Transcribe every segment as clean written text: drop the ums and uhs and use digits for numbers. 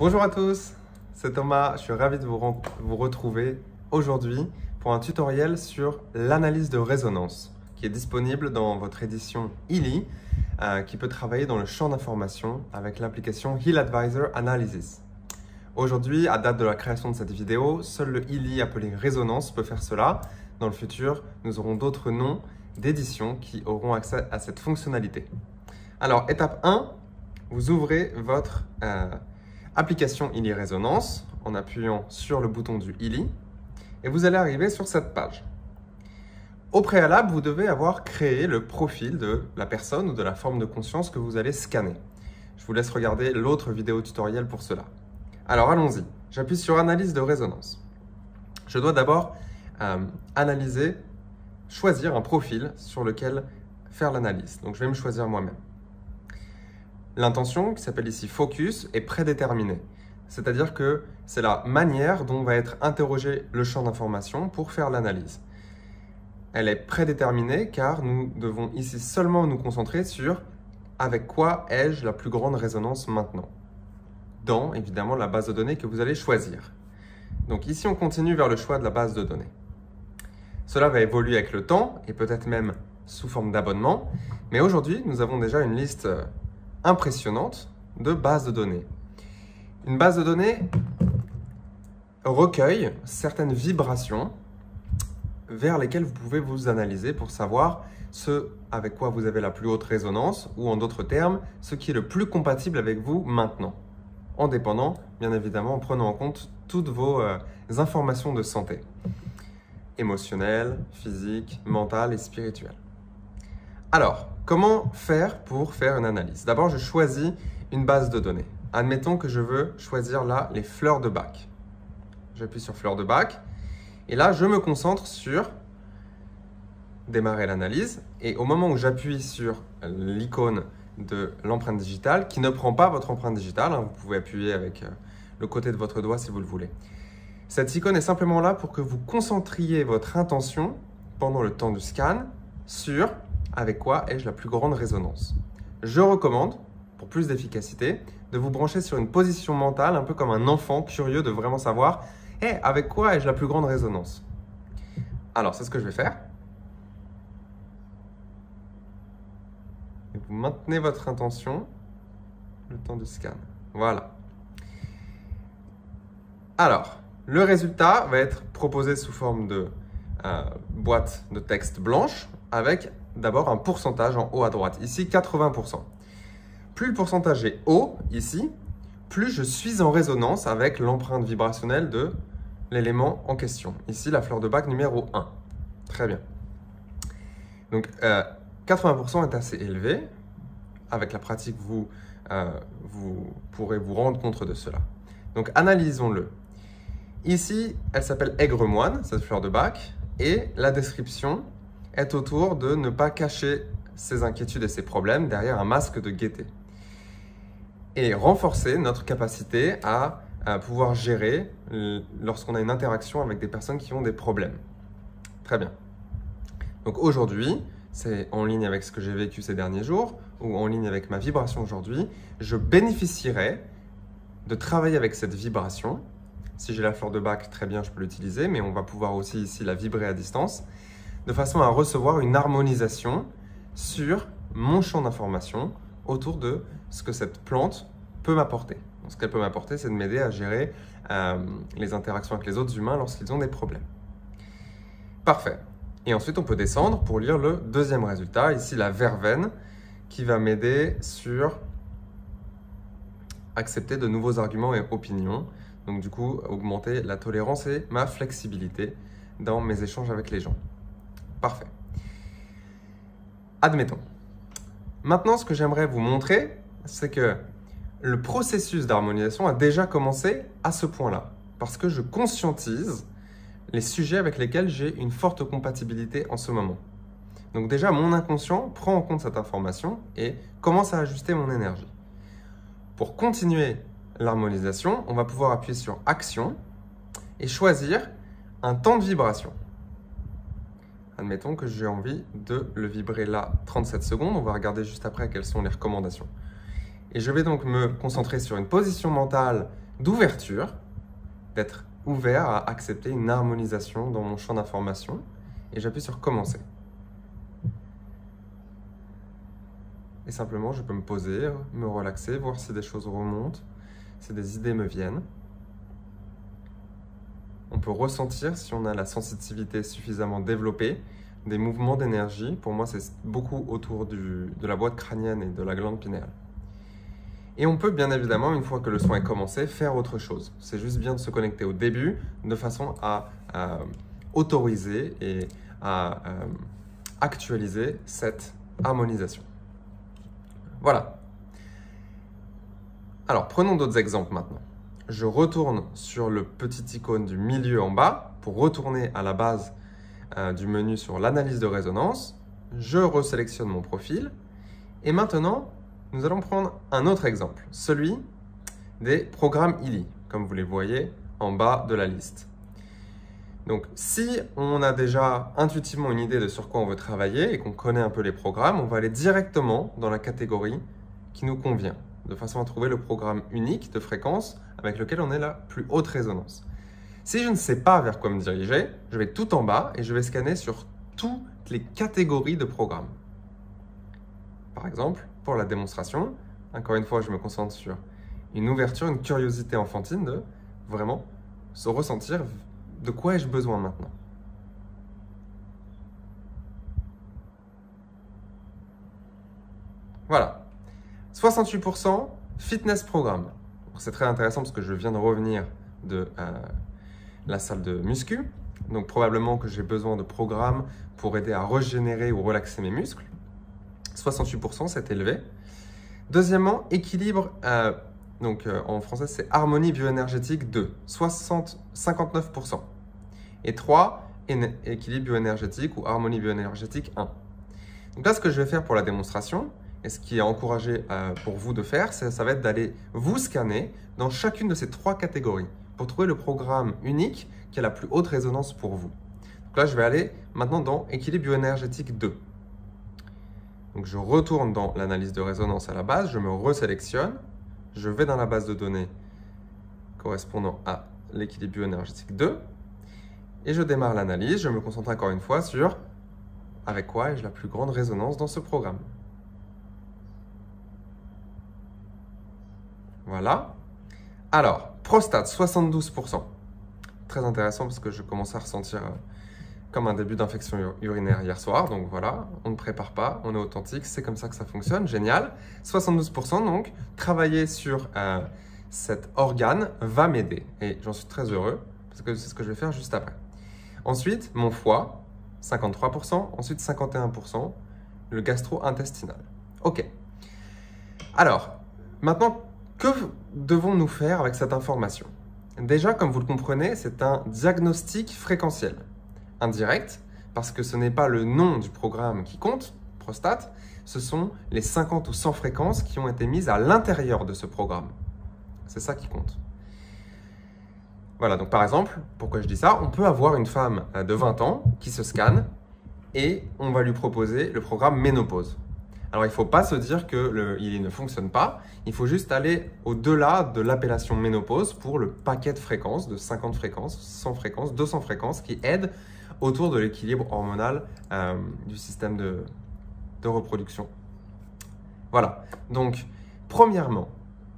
Bonjour à tous, c'est Thomas, je suis ravi de vous retrouver aujourd'hui pour un tutoriel sur l'analyse de résonance qui est disponible dans votre édition ELI qui peut travailler dans le champ d'information avec l'application Heal Advisor Analysis. Aujourd'hui, à date de la création de cette vidéo, seul le ELI appelé Résonance peut faire cela. Dans le futur, nous aurons d'autres noms d'édition qui auront accès à cette fonctionnalité. Alors, étape 1, vous ouvrez votre application ELI Résonance en appuyant sur le bouton du ELI et vous allez arriver sur cette page. Au préalable, vous devez avoir créé le profil de la personne ou de la forme de conscience que vous allez scanner. Je vous laisse regarder l'autre vidéo tutoriel pour cela. Alors allons-y, j'appuie sur Analyse de résonance. Je dois d'abord choisir un profil sur lequel faire l'analyse. Donc je vais me choisir moi-même. L'intention, qui s'appelle ici Focus, est prédéterminée. C'est-à-dire que c'est la manière dont va être interrogé le champ d'information pour faire l'analyse. Elle est prédéterminée car nous devons ici seulement nous concentrer sur avec quoi ai-je la plus grande résonance maintenant, dans évidemment la base de données que vous allez choisir. Donc ici, on continue vers le choix de la base de données. Cela va évoluer avec le temps et peut-être même sous forme d'abonnement, mais aujourd'hui, nous avons déjà une liste impressionnante de bases de données. Une base de données recueille certaines vibrations vers lesquelles vous pouvez vous analyser pour savoir ce avec quoi vous avez la plus haute résonance ou en d'autres termes, ce qui est le plus compatible avec vous maintenant, en dépendant, bien évidemment, en prenant en compte toutes vos informations de santé, émotionnelle, physique, mentale et spirituelle. Alors, comment faire pour faire une analyse? D'abord, je choisis une base de données. Admettons que je veux choisir là les fleurs de Bach. J'appuie sur fleurs de Bach et là, je me concentre sur démarrer l'analyse et au moment où j'appuie sur l'icône de l'empreinte digitale, qui ne prend pas votre empreinte digitale, vous pouvez appuyer avec le côté de votre doigt si vous le voulez. Cette icône est simplement là pour que vous concentriez votre intention pendant le temps du scan sur avec quoi ai-je la plus grande résonance. Je recommande, pour plus d'efficacité, de vous brancher sur une position mentale, un peu comme un enfant curieux de vraiment savoir avec quoi ai-je la plus grande résonance. Alors, c'est ce que je vais faire. Et vous maintenez votre intention le temps du scan. Voilà. Alors, le résultat va être proposé sous forme de boîte de texte blanche avec d'abord un pourcentage en haut à droite. Ici, 80%. Plus le pourcentage est haut, ici, plus je suis en résonance avec l'empreinte vibrationnelle de l'élément en question. Ici, la fleur de Bach numéro 1. Très bien. Donc, 80% est assez élevé. Avec la pratique, vous pourrez vous rendre compte de cela. Donc, analysons-le. Ici, elle s'appelle Aigre-Moine, cette fleur de Bach, et la description est autour de ne pas cacher ses inquiétudes et ses problèmes derrière un masque de gaieté. Et renforcer notre capacité à pouvoir gérer lorsqu'on a une interaction avec des personnes qui ont des problèmes. Très bien. Donc aujourd'hui, c'est en ligne avec ce que j'ai vécu ces derniers jours, ou en ligne avec ma vibration aujourd'hui, je bénéficierai de travailler avec cette vibration. Si j'ai la fleur de Bach, très bien, je peux l'utiliser, mais on va pouvoir aussi ici la vibrer à distance, de façon à recevoir une harmonisation sur mon champ d'information autour de ce que cette plante peut m'apporter. Ce qu'elle peut m'apporter, c'est de m'aider à gérer les interactions avec les autres humains lorsqu'ils ont des problèmes. Parfait. Et ensuite, on peut descendre pour lire le deuxième résultat. Ici, la verveine, qui va m'aider sur accepter de nouveaux arguments et opinions. Donc, du coup, augmenter la tolérance et ma flexibilité dans mes échanges avec les gens. Parfait. Admettons. Maintenant, ce que j'aimerais vous montrer, c'est que le processus d'harmonisation a déjà commencé à ce point-là, parce que je conscientise les sujets avec lesquels j'ai une forte compatibilité en ce moment. Donc déjà, mon inconscient prend en compte cette information et commence à ajuster mon énergie. Pour continuer l'harmonisation, on va pouvoir appuyer sur « Action » et choisir un temps de vibration. Admettons que j'ai envie de le vibrer là 37 secondes. On va regarder juste après quelles sont les recommandations. Et je vais donc me concentrer sur une position mentale d'ouverture, d'être ouvert à accepter une harmonisation dans mon champ d'information. Et j'appuie sur commencer. Et simplement, je peux me poser, me relaxer, voir si des choses remontent, si des idées me viennent. On peut ressentir, si on a la sensibilité suffisamment développée, des mouvements d'énergie. Pour moi, c'est beaucoup autour de la boîte crânienne et de la glande pinéale. Et on peut bien évidemment, une fois que le soin est commencé, faire autre chose. C'est juste bien de se connecter au début de façon à autoriser et à actualiser cette harmonisation. Voilà. Alors, prenons d'autres exemples maintenant. Je retourne sur le petit icône du milieu en bas pour retourner à la base du menu sur l'analyse de résonance. Je resélectionne mon profil. Et maintenant, nous allons prendre un autre exemple, celui des programmes ILI, comme vous les voyez en bas de la liste. Donc, si on a déjà intuitivement une idée de sur quoi on veut travailler et qu'on connaît un peu les programmes, on va aller directement dans la catégorie qui nous convient, de façon à trouver le programme unique de fréquence avec lequel on est la plus haute résonance. Si je ne sais pas vers quoi me diriger, je vais tout en bas et je vais scanner sur toutes les catégories de programmes. Par exemple, pour la démonstration, encore une fois, je me concentre sur une ouverture, une curiosité enfantine de vraiment se ressentir de quoi ai-je besoin maintenant. Voilà. 68% fitness programme. C'est très intéressant parce que je viens de revenir de la salle de muscu. Donc probablement que j'ai besoin de programmes pour aider à régénérer ou relaxer mes muscles. 68%, c'est élevé. Deuxièmement, équilibre, en français c'est harmonie bioénergétique 2, 59%. Et 3, équilibre bioénergétique ou harmonie bioénergétique 1. Donc là, ce que je vais faire pour la démonstration, et ce qui est encouragé pour vous de faire, ça va être d'aller vous scanner dans chacune de ces 3 catégories pour trouver le programme unique qui a la plus haute résonance pour vous. Donc là, je vais aller maintenant dans équilibre bioénergétique 2. Donc je retourne dans l'analyse de résonance à la base, je me resélectionne, je vais dans la base de données correspondant à l'équilibre bioénergétique 2 et je démarre l'analyse. Je me concentre encore une fois sur avec quoi ai-je la plus grande résonance dans ce programme. Voilà. Alors, prostate, 72%. Très intéressant parce que je commence à ressentir comme un début d'infection urinaire hier soir. Donc voilà, on ne prépare pas, on est authentique, c'est comme ça que ça fonctionne, génial. 72%, donc travailler sur cet organe va m'aider. Et j'en suis très heureux parce que c'est ce que je vais faire juste après. Ensuite, mon foie, 53%. Ensuite, 51%, le gastro-intestinal. Ok. Alors, maintenant, que devons-nous faire avec cette information? Déjà, comme vous le comprenez, c'est un diagnostic fréquentiel. Indirect, parce que ce n'est pas le nom du programme qui compte, prostate, ce sont les 50 ou 100 fréquences qui ont été mises à l'intérieur de ce programme. C'est ça qui compte. Voilà, donc par exemple, pourquoi je dis ça? On peut avoir une femme de 20 ans qui se scanne et on va lui proposer le programme ménopause. Alors, il ne faut pas se dire qu'il ne fonctionne pas, il faut juste aller au-delà de l'appellation ménopause pour le paquet de fréquences, de 50 fréquences, 100 fréquences, 200 fréquences qui aident autour de l'équilibre hormonal du système de reproduction. Voilà, donc premièrement,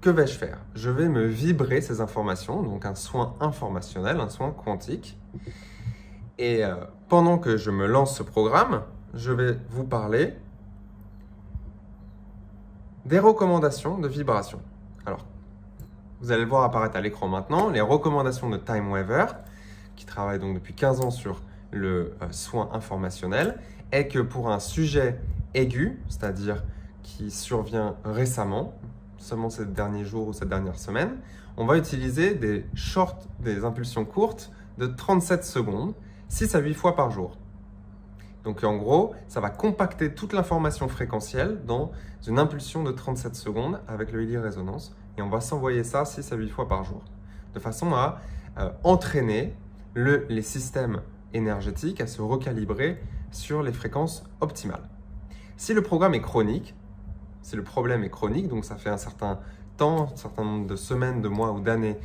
que vais-je faire? Je vais me vibrer ces informations, donc un soin informationnel, un soin quantique. Et pendant que je me lance ce programme, je vais vous parler des recommandations de vibration. Alors, vous allez le voir apparaître à l'écran maintenant, les recommandations de Time Weaver, qui travaille donc depuis 15 ans sur le soin informationnel, est que pour un sujet aigu, c'est-à-dire qui survient récemment, seulement ces derniers jours ou cette dernière semaine, on va utiliser des impulsions courtes de 37 secondes, 6 à 8 fois par jour. Donc en gros, ça va compacter toute l'information fréquentielle dans une impulsion de 37 secondes avec le ILI résonance et on va s'envoyer ça 6 à 8 fois par jour, de façon à entraîner les systèmes énergétiques à se recalibrer sur les fréquences optimales. Si le programme est chronique, si le problème est chronique, donc ça fait un certain temps, un certain nombre de semaines, de mois ou d'années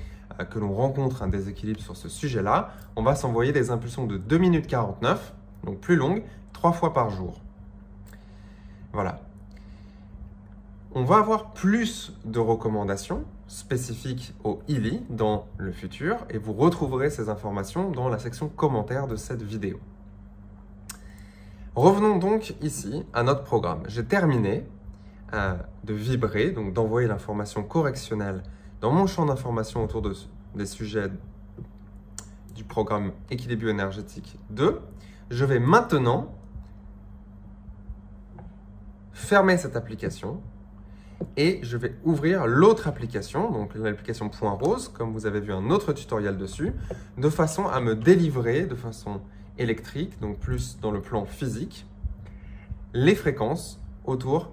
que l'on rencontre un déséquilibre sur ce sujet-là, on va s'envoyer des impulsions de 2 minutes 49, donc plus longues, 3 fois par jour. Voilà. On va avoir plus de recommandations spécifiques au ILI dans le futur et vous retrouverez ces informations dans la section commentaires de cette vidéo. Revenons donc ici à notre programme. J'ai terminé de vibrer, donc d'envoyer l'information correctionnelle dans mon champ d'information autour des sujets du programme Équilibre bioénergétique 2. Je vais maintenant fermer cette application et je vais ouvrir l'autre application, donc l'application Point Rose, comme vous avez vu un autre tutoriel dessus, de façon à me délivrer de façon électrique, donc plus dans le plan physique, les fréquences autour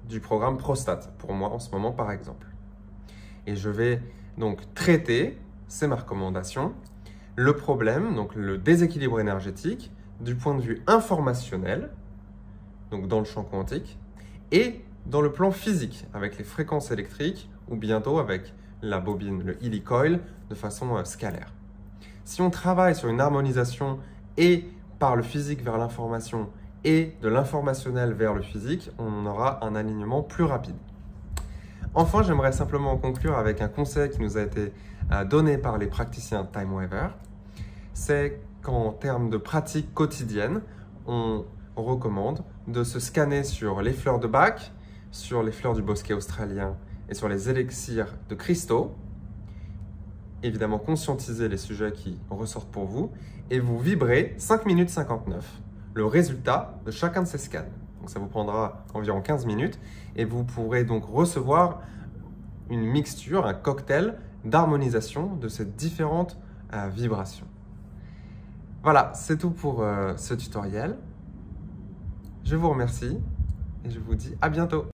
du programme Prostate, pour moi en ce moment par exemple. Et je vais donc traiter, c'est ma recommandation, le problème, donc le déséquilibre énergétique, du point de vue informationnel, donc dans le champ quantique, et dans le plan physique, avec les fréquences électriques, ou bientôt avec la bobine, le ILI coil, de façon scalaire. Si on travaille sur une harmonisation et par le physique vers l'information et de l'informationnel vers le physique, on aura un alignement plus rapide. Enfin, j'aimerais simplement conclure avec un conseil qui nous a été donné par les praticiens TimeWaver. C'est qu'en termes de pratique quotidienne, on recommande de se scanner sur les fleurs de Bach, sur les fleurs du bosquet australien et sur les élixirs de cristaux. Évidemment, conscientiser les sujets qui ressortent pour vous et vous vibrez 5 minutes 59, le résultat de chacun de ces scans. Donc ça vous prendra environ 15 minutes et vous pourrez donc recevoir une mixture, un cocktail d'harmonisation de ces différentes vibrations. Voilà, c'est tout pour ce tutoriel. Je vous remercie et je vous dis à bientôt.